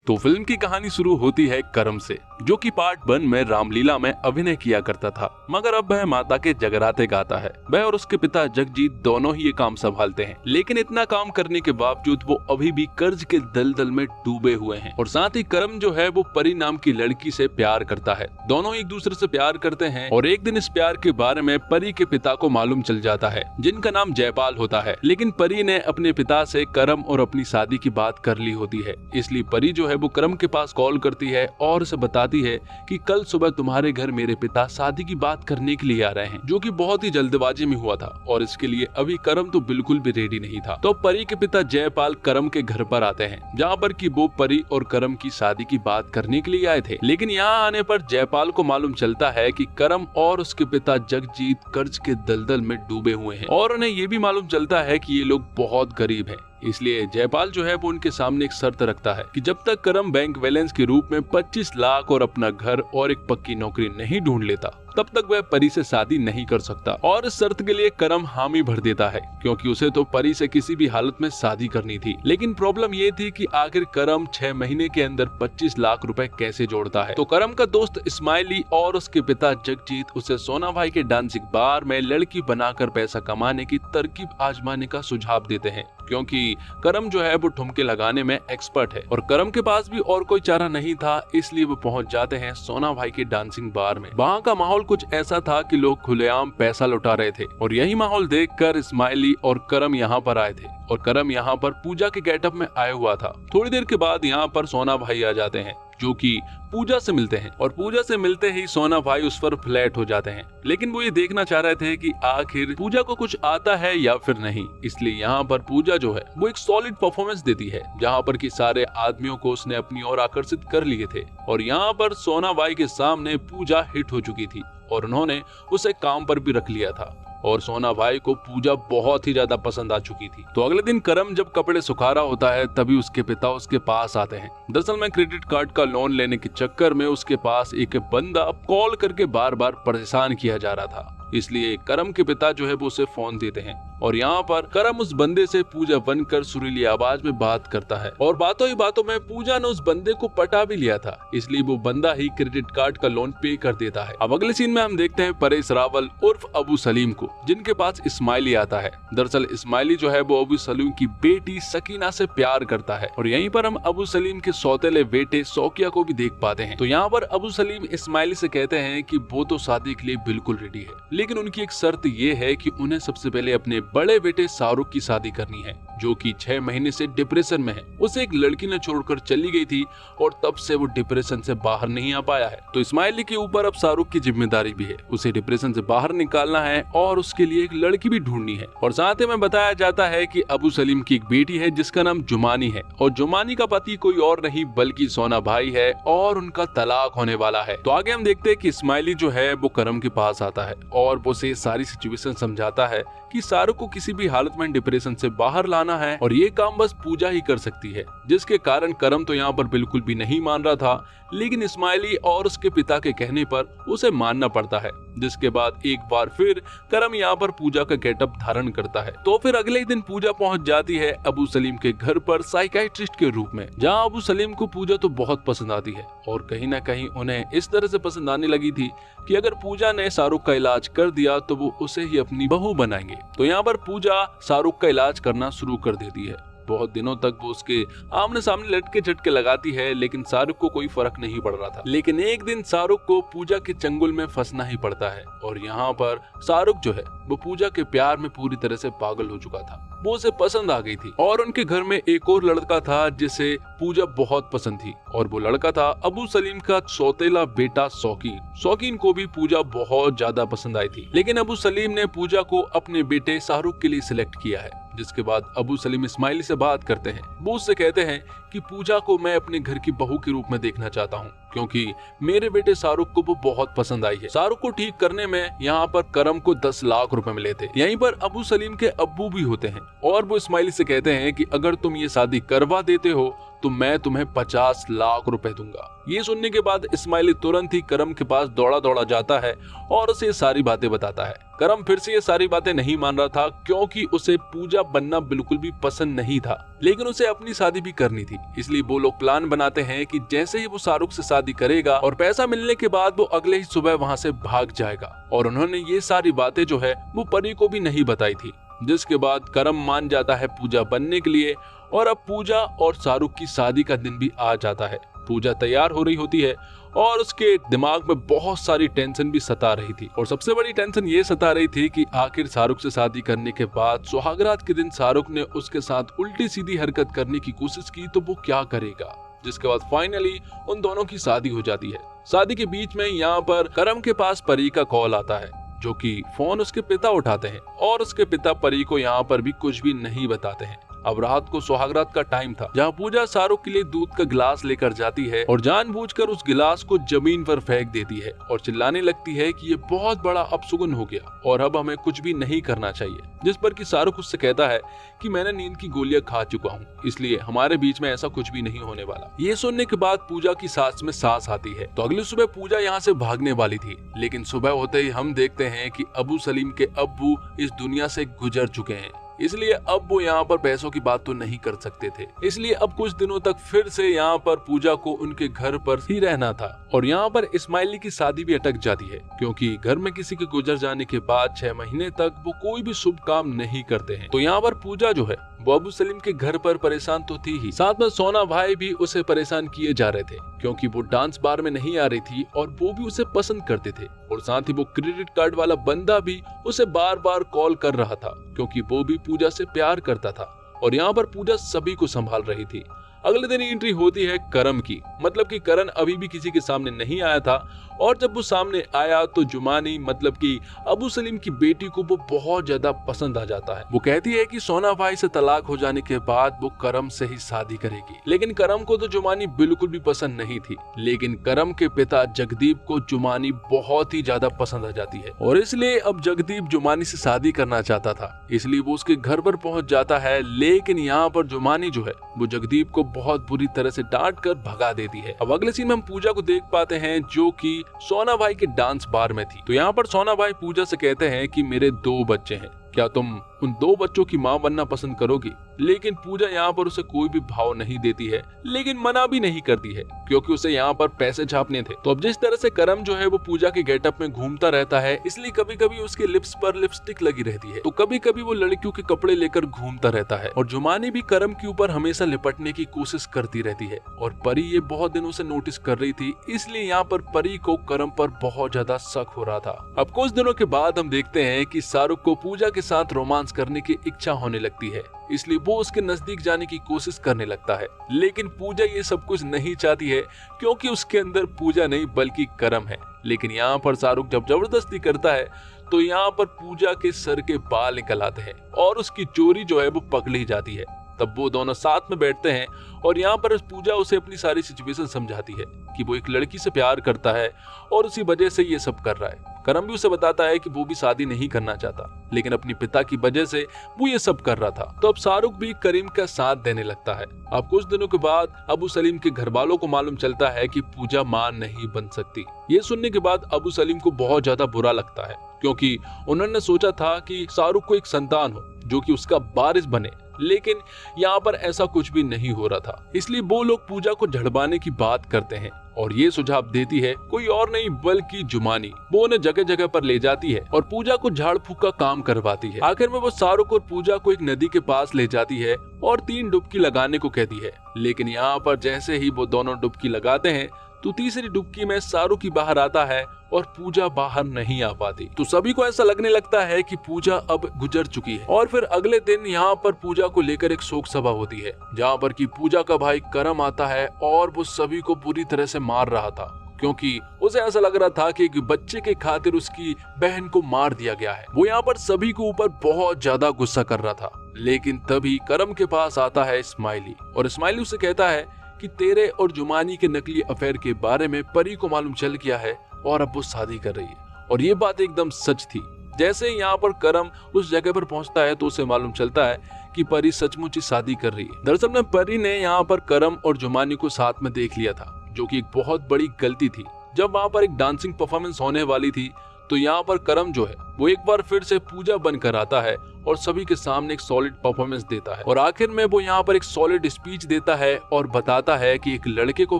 तो फिल्म की कहानी शुरू होती है करम से, जो कि पार्ट 1 में रामलीला में अभिनय किया करता था, मगर अब वह माता के जगराते गाता है। वह और उसके पिता जगजीत दोनों ही ये काम संभालते हैं, लेकिन इतना काम करने के बावजूद वो अभी भी कर्ज के दलदल में डूबे हुए हैं। और साथ ही करम जो है वो परी नाम की लड़की से प्यार करता है। दोनों एक दूसरे से प्यार करते हैं और एक दिन इस प्यार के बारे में परी के पिता को मालूम चल जाता है, जिनका नाम जयपाल होता है। लेकिन परी ने अपने पिता से करम और अपनी शादी की बात कर ली होती है, इसलिए परी जो है वो करम के पास कॉल करती है और उसे बताती है कि कल सुबह तुम्हारे घर मेरे पिता शादी की बात करने के लिए आ रहे हैं, जो कि बहुत ही जल्दबाजी में हुआ था और इसके लिए अभी करम तो बिल्कुल भी रेडी नहीं था। तो परी के पिता जयपाल करम के घर पर आते हैं, जहाँ पर कि वो परी और करम की शादी की बात करने के लिए आए थे। लेकिन यहाँ आने पर जयपाल को मालूम चलता है कि करम और उसके पिता जगजीत कर्ज के दलदल में डूबे हुए हैं और उन्हें ये भी मालूम चलता है कि ये लोग बहुत गरीब हैं। इसलिए जयपाल जो है वो उनके सामने एक शर्त रखता है कि जब तक करम बैंक बैलेंस के रूप में 25 लाख और अपना घर और एक पक्की नौकरी नहीं ढूंढ लेता, तब तक वह परी से शादी नहीं कर सकता। और इस शर्त के लिए करम हामी भर देता है, क्योंकि उसे तो परी से किसी भी हालत में शादी करनी थी। लेकिन प्रॉब्लम ये थी कि आखिर करम 6 महीने के अंदर 25 लाख रुपए कैसे जोड़ता है। तो करम का दोस्त इस्माइली और उसके पिता जगजीत उसे सोना भाई के डांसिंग बार में लड़की बनाकर पैसा कमाने की तरकीब आजमाने का सुझाव देते हैं, क्योंकि करम जो है वो ठुमके लगाने में एक्सपर्ट है और करम के पास भी और कोई चारा नहीं था, इसलिए वो पहुंच जाते हैं सोना भाई के डांसिंग बार में। वहाँ का माहौल कुछ ऐसा था कि लोग खुलेआम पैसा लुटा रहे थे और यही माहौल देखकर इस्माइली और करम यहाँ पर आए थे और करम यहाँ पर पूजा के गेटअप में आया हुआ था। थोड़ी देर के बाद यहाँ पर सोना भाई आ जाते हैं, जो कि पूजा से मिलते हैं और पूजा से मिलते ही सोना भाई उस पर फ्लैट हो जाते हैं। लेकिन वो ये देखना चाह रहे थे कि आखिर पूजा को कुछ आता है या फिर नहीं, इसलिए यहाँ पर पूजा जो है वो एक सॉलिड परफॉर्मेंस देती है, जहाँ पर कि सारे आदमियों को उसने अपनी ओर आकर्षित कर लिए थे। और यहाँ पर सोना भाई के सामने पूजा हिट हो चुकी थी और उन्होंने उसे काम पर भी रख लिया था और सोना भाई को पूजा बहुत ही ज्यादा पसंद आ चुकी थी। तो अगले दिन करम जब कपड़े सुखा रहा होता है, तभी उसके पिता उसके पास आते हैं। दरअसल में क्रेडिट कार्ड का लोन लेने के चक्कर में उसके पास एक बंदा कॉल करके बार बार परेशान किया जा रहा था, इसलिए करम के पिता जो है वो उसे फोन देते हैं और यहाँ पर करम उस बंदे से पूजा बनकर सुरीली आवाज में बात करता है और बातों ही बातों में पूजा ने उस बंदे को पटा भी लिया था, इसलिए वो बंदा ही क्रेडिट कार्ड का लोन पे कर देता है। अब अगले सीन में हम देखते हैं परेश रावल उर्फ अबू सलीम को, जिनके पास इस्माइली आता है। दरअसल इस्माइली जो है वो अबू सलीम की बेटी सकीना से प्यार करता है और यहीं पर हम अबू सलीम के सौतेले बेटे शौकिया को भी देख पाते हैं। तो यहाँ पर अबू सलीम इस्माइली से कहते हैं कि वो तो शादी के लिए बिल्कुल रेडी है, लेकिन उनकी एक शर्त ये है कि उन्हें सबसे पहले अपने बड़े बेटे शाहरुख की शादी करनी है, जो कि 6 महीने से डिप्रेशन में है। उसे एक लड़की ने छोड़कर चली गई थी और तब से वो डिप्रेशन से बाहर नहीं आ पाया है। तो इस्माइली के ऊपर अब शाहरुख की जिम्मेदारी भी है, उसे डिप्रेशन से बाहर निकालना है और उसके लिए एक लड़की भी ढूंढनी है। और साथ ही में बताया जाता है कि अबू सलीम की एक बेटी है जिसका नाम जुमानी है और जुमानी का पति कोई और नहीं बल्कि सोना भाई है और उनका तलाक होने वाला है। तो आगे हम देखते हैं कि इस्माइली जो है वो करम के पास आता है और वो उसे सारी सिचुएशन समझाता है कि शाहरुख को किसी भी हालत में डिप्रेशन से बाहर लाना है और ये काम बस पूजा ही कर सकती है, जिसके कारण करम तो यहाँ पर बिल्कुल भी नहीं मान रहा था, लेकिन इस्माइली और उसके पिता के कहने पर उसे मानना पड़ता है। जिसके बाद एक बार फिर करम यहाँ पर पूजा का गेटअप धारण करता है। तो फिर अगले दिन पूजा पहुंच जाती है अबू सलीम के घर पर साइकियाट्रिस्ट के रूप में, जहाँ अबू सलीम को पूजा तो बहुत पसंद आती है और कहीं ना कहीं उन्हें इस तरह से पसंद आने लगी थी कि अगर पूजा ने शाहरुख का इलाज कर दिया तो वो उसे ही अपनी बहू बनाएंगे। तो यहाँ पर पूजा शाहरुख का इलाज करना शुरू कर देती है। बहुत दिनों तक वो उसके आमने सामने लटके झटके लगाती है, लेकिन शाहरुख को कोई फर्क नहीं पड़ रहा था। लेकिन एक दिन शाहरुख को पूजा के चंगुल में फंसना ही पड़ता है और यहाँ पर शाहरुख जो है वो पूजा के प्यार में पूरी तरह से पागल हो चुका था। वो उसे पसंद आ गई थी और उनके घर में एक और लड़का था जिसे पूजा बहुत पसंद थी और वो लड़का था अबू सलीम का सौतेला बेटा शौकीन। शौकीन को भी पूजा बहुत ज्यादा पसंद आई थी, लेकिन अबू सलीम ने पूजा को अपने बेटे शाहरुख के लिए सिलेक्ट किया है। जिसके बाद अबू सलीम इस्माइली से बात करते हैं। वो उससे कहते हैं कि पूजा को मैं अपने घर की बहू के रूप में देखना चाहता हूँ, क्योंकि मेरे बेटे शाहरुख को वो बहुत पसंद आई है। शाहरुख को ठीक करने में यहाँ पर करम को 10 लाख रुपए मिले थे। यहीं पर अबू सलीम के अब्बू भी होते हैं और वो इस्माइली से कहते हैं कि अगर तुम ये शादी करवा देते हो तो मैं तुम्हें 50 लाख रुपए दूंगा। ये सुनने के बाद इस्माइली तुरंत ही करम के पास दौड़ा दौड़ा जाता है और उसे ये सारी बातें बताता है। करम फिर से ये सारी बातें नहीं मान रहा था क्योंकि उसे पूजा बनना बिल्कुल भी पसंद नहीं था, लेकिन उसे अपनी शादी भी करनी थी। इसलिए वो लोग प्लान बनाते हैं कि जैसे ही वो शाहरुख से शादी करेगा और पैसा मिलने के बाद वो अगले ही सुबह वहाँ से भाग जाएगा। और उन्होंने ये सारी बातें जो है वो परी को भी नहीं बताई थी, जिसके बाद करम मान जाता है पूजा बनने के लिए। और अब पूजा और शाहरुख की शादी का दिन भी आ जाता है। पूजा तैयार हो रही होती है और उसके दिमाग में बहुत सारी टेंशन भी सता रही थी। और सबसे बड़ी टेंशन ये सता रही थी कि आखिर शाहरुख से शादी करने के बाद सुहागरात के दिन शाहरुख ने उसके साथ उल्टी सीधी हरकत करने की कोशिश की तो वो क्या करेगा। जिसके बाद फाइनली उन दोनों की शादी हो जाती है। शादी के बीच में यहाँ पर करम के पास परी का कॉल आता है, जो कि फोन उसके पिता उठाते हैं और उसके पिता परी को यहाँ पर भी कुछ भी नहीं बताते हैं। अब रात को सुहागरात का टाइम था, जहाँ पूजा शाहरुख के लिए दूध का गिलास लेकर जाती है और जानबूझकर उस गिलास को जमीन पर फेंक देती है और चिल्लाने लगती है कि ये बहुत बड़ा अपशगुन हो गया और अब हमें कुछ भी नहीं करना चाहिए। जिस पर कि शाहरुख उससे कहता है कि मैंने नींद की गोलियां खा चुका हूँ, इसलिए हमारे बीच में ऐसा कुछ भी नहीं होने वाला। ये सुनने के बाद पूजा की सांस में सांस आती है। तो अगली सुबह पूजा यहाँ से भागने वाली थी, लेकिन सुबह होते ही हम देखते हैं कि अबू सलीम के अब्बू इस दुनिया से गुजर चुके हैं। इसलिए अब वो यहाँ पर पैसों की बात तो नहीं कर सकते थे। इसलिए अब कुछ दिनों तक फिर से यहाँ पर पूजा को उनके घर पर ही रहना था। और यहाँ पर इस्माइली की शादी भी अटक जाती है, क्योंकि घर में किसी के गुजर जाने के बाद 6 महीने तक वो कोई भी शुभ काम नहीं करते हैं। तो यहाँ पर पूजा जो है वो अबू सलीम के घर पर परेशान तो थी ही, साथ में सोना भाई भी उसे परेशान किए जा रहे थे, क्योंकि वो डांस बार में नहीं आ रही थी और वो भी उसे पसंद करते थे। और साथ ही वो क्रेडिट कार्ड वाला बंदा भी उसे बार बार कॉल कर रहा था, क्योंकि वो भी पूजा से प्यार करता था। और यहाँ पर पूजा सभी को संभाल रही थी। अगले दिन एंट्री होती है करम की, मतलब कि करण अभी भी किसी के सामने नहीं आया था। और जब वो सामने आया तो जुमानी मतलब कि अबू सलीम की बेटी को वो बहुत ज्यादा पसंद आ जाता है। वो कहती है कि सोना भाई से तलाक हो जाने के बाद वो करम से ही शादी करेगी। लेकिन करम को तो जुमानी बिल्कुल भी पसंद नहीं थी, लेकिन करम के पिता जगदीप को जुमानी बहुत ही ज्यादा पसंद आ जाती है और इसलिए अब जगदीप जुमानी से शादी करना चाहता था। इसलिए वो उसके घर पर पहुंच जाता है, लेकिन यहाँ पर जुमानी जो है वो जगदीप को बहुत बुरी तरह से डांट कर भगा देती है। अब अगले सीन में हम पूजा को देख पाते हैं, जो कि सोना भाई के डांस बार में थी। तो यहाँ पर सोना भाई पूजा से कहते हैं कि मेरे 2 बच्चे हैं, क्या तुम उन 2 बच्चों की माँ बनना पसंद करोगी? लेकिन पूजा यहाँ पर उसे कोई भी भाव नहीं देती है, लेकिन मना भी नहीं करती है, क्योंकि उसे यहाँ पर पैसे छापने थे। तो अब जिस तरह से करम जो है वो पूजा के गेटअप में घूमता रहता है, इसलिए कभी कभी उसके लिप्स पर लिपस्टिक लगी रहती है, तो कभी कभी वो लड़कियों के कपड़े लेकर घूमता रहता है। और जुमानी भी करम के ऊपर हमेशा लिपटने की कोशिश करती रहती है और परी ये बहुत दिनों से नोटिस कर रही थी, इसलिए यहाँ पर परी को करम पर बहुत ज्यादा शक हो रहा था। अब कुछ दिनों के बाद हम देखते हैं कि शाहरुख को पूजा के साथ रोमांस करने की इच्छा होने लगती है, इसलिए वो उसके नजदीक जाने की कोशिश करने लगता है। लेकिन पूजा ये सब कुछ नहीं चाहती है, क्योंकि उसके अंदर पूजा नहीं बल्कि करम है। लेकिन यहाँ पर शाहरुख जब जबरदस्ती करता है तो यहाँ पर पूजा के सर के बाल निकल आते हैं और उसकी चोरी जो है वो पकड़ी जाती है। तब वो दोनों साथ में बैठते हैं और यहाँ पर पूजा उसे अपनी सारी सिचुएशन समझाती है कि वो एक लड़की से प्यार करता है और उसी वजह से ये सब कर रहा है। करम भी उसे बताता है कि वो भी शादी नहीं करना चाहता, लेकिन अपने पिता की वजह से वो ये सब कर रहा था। तो अब शाहरुख भी करीम का साथ देने लगता है। अब कुछ दिनों के बाद अबू सलीम के घर वालों को मालूम चलता है कि पूजा मां नहीं बन सकती। ये सुनने के बाद अबू सलीम को बहुत ज्यादा बुरा लगता है, क्योंकि उन्होंने सोचा था कि शाहरुख को एक संतान हो जो कि उसका वारिस बने, लेकिन यहाँ पर ऐसा कुछ भी नहीं हो रहा था। इसलिए वो लोग पूजा को झड़वाने की बात करते हैं और ये सुझाव देती है कोई और नहीं बल्कि जुमानी। वो उन्हें जगह जगह पर ले जाती है और पूजा को झाड़ फूक का काम करवाती है। आखिर में वो शाहरुख और पूजा को एक नदी के पास ले जाती है और 3 डुबकी लगाने को कहती है। लेकिन यहाँ पर जैसे ही वो दोनों डुबकी लगाते हैं तो तीसरी डुबकी में शाहरुख ही बाहर आता है और पूजा बाहर नहीं आ पाती। तो सभी को ऐसा लगने लगता है कि पूजा अब गुजर चुकी है। और फिर अगले दिन यहाँ पर पूजा को लेकर एक शोक सभा होती है, जहाँ पर कि पूजा का भाई करम आता है और वो सभी को बुरी तरह से मार रहा था, क्योंकि उसे ऐसा लग रहा था कि एक बच्चे के खातिर उसकी बहन को मार दिया गया है। वो यहाँ पर सभी के ऊपर बहुत ज्यादा गुस्सा कर रहा था। लेकिन तभी करम के पास आता है इस्माइली और इस्माइली उसे कहता है कि तेरे और जुमानी के नकली अफेयर के बारे में परी को मालूम चल गया है और अब वो शादी कर रही है। और ये बात एकदम सच थी। जैसे यहाँ पर करम उस जगह पर पहुंचता है तो उसे मालूम चलता है कि परी सचमुच ही शादी कर रही है। दरअसल में परी ने यहाँ पर करम और जुमानी को साथ में देख लिया था, जो कि एक बहुत बड़ी गलती थी। जब वहाँ पर एक डांसिंग परफॉर्मेंस होने वाली थी तो यहाँ पर करम जो है वो एक बार फिर से पूजा बनकर आता है और सभी के सामने एक सॉलिड परफॉर्मेंस देता है और आखिर में वो यहाँ पर एक सॉलिड स्पीच देता है और बताता है कि एक लड़के को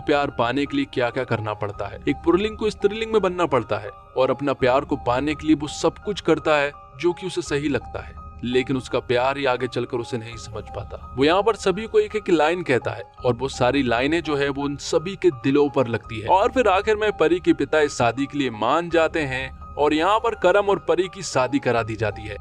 प्यार पाने के लिए क्या क्या करना पड़ता है। एक पुल्लिंग को स्त्रीलिंग में बनना पड़ता है और अपना प्यार को पाने के लिए वो सब कुछ करता है जो कि उसे सही लगता है, लेकिन उसका प्यार ही आगे चलकर उसे नहीं समझ पाता। वो यहाँ पर सभी को एक एक लाइन कहता है और वो सारी लाइनें जो है वो उन सभी के दिलों पर लगती है और फिर आखिर में परी के पिता इस शादी के लिए मान जाते हैं और यहाँ पर करम और परी की शादी करा दी जाती है।